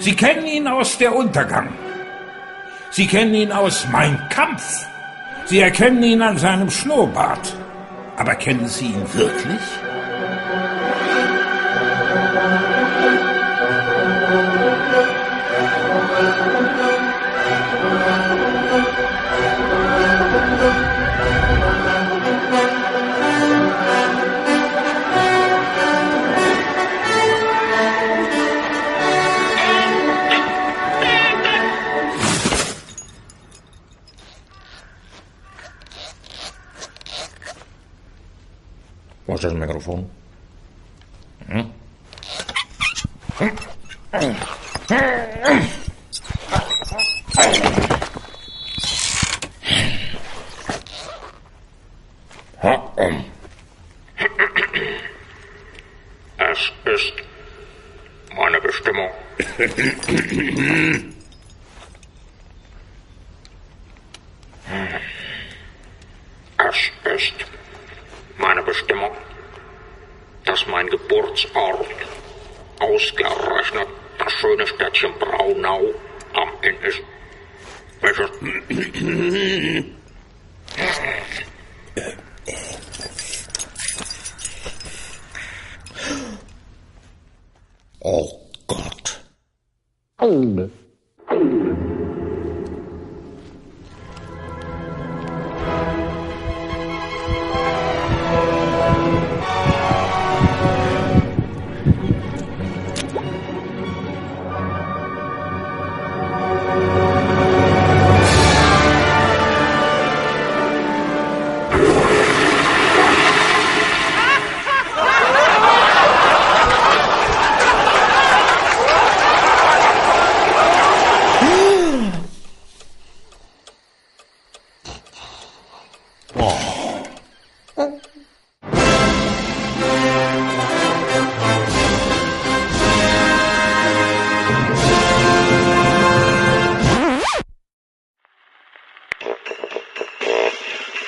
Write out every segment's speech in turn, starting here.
Sie kennen ihn aus Der Untergang. Sie kennen ihn aus Mein Kampf. Sie erkennen ihn an seinem Schnurrbart. Aber kennen Sie ihn wirklich? Wo ist das Mikrofon? Es ist meine Bestimmung. Es ist meine Bestimmung, dass mein Geburtsort ausgerechnet das schöne Städtchen Braunau am Inn ist. Welches? Oh Gott.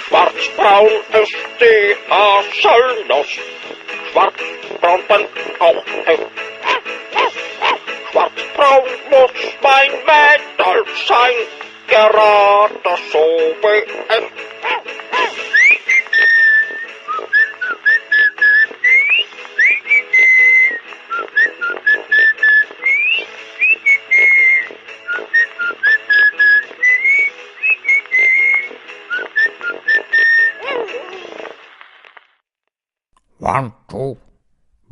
Schwarzbraun ist die Haselnuss. Schwarzbraun bin auch ich. Schwarzbraun muss mein Mädel sein, gerade so wie ich.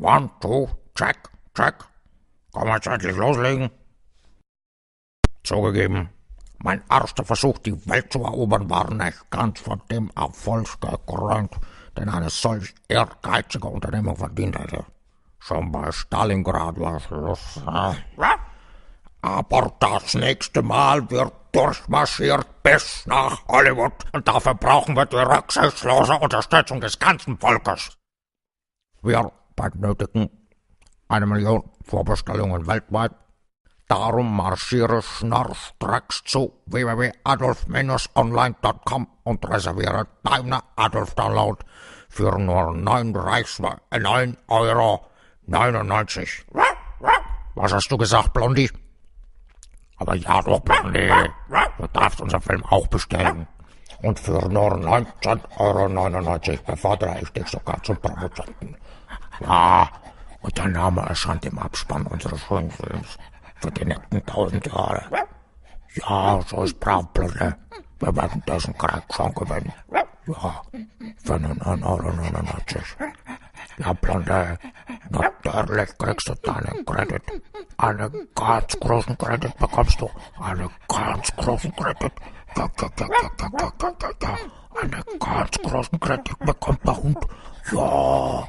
One, two, check. Kann man jetzt endlich loslegen? Zugegeben, mein erster Versuch, die Welt zu erobern, war nicht ganz von dem Erfolg gekrönt, den eine solch ehrgeizige Unternehmung verdient hätte. Schon bei Stalingrad war Schluss. Aber das nächste Mal wird durchmarschiert bis nach Hollywood und dafür brauchen wir die rücksichtslose Unterstützung des ganzen Volkes. Wir benötigen 1 Million Vorbestellungen weltweit. Darum marschiere schnurstracks zu www.adolf-online.com und reserviere deine Adolf-Download für nur 9,99 €. Was hast du gesagt, Blondie? Aber ja doch, Blondie. Du darfst unser Film auch bestellen. Und für nur 19,99 € befördere ich dich sogar zum Produzenten. Ja, und dein Name erscheint im Abspann unseres schönen Films für die nächsten 1000 Jahre. Ja, so ist brav, Blöde. Wir werden diesen Krieg schon gewinnen. Ja, für nur 9,99 €. Ja, Blonde, natürlich kriegst du deinen Kredit. Einen ganz großen Kredit bekommst du. Einen ganz großen Kredit. Ja. Einen ganz großen Kredit bekommt der Hund. Ja.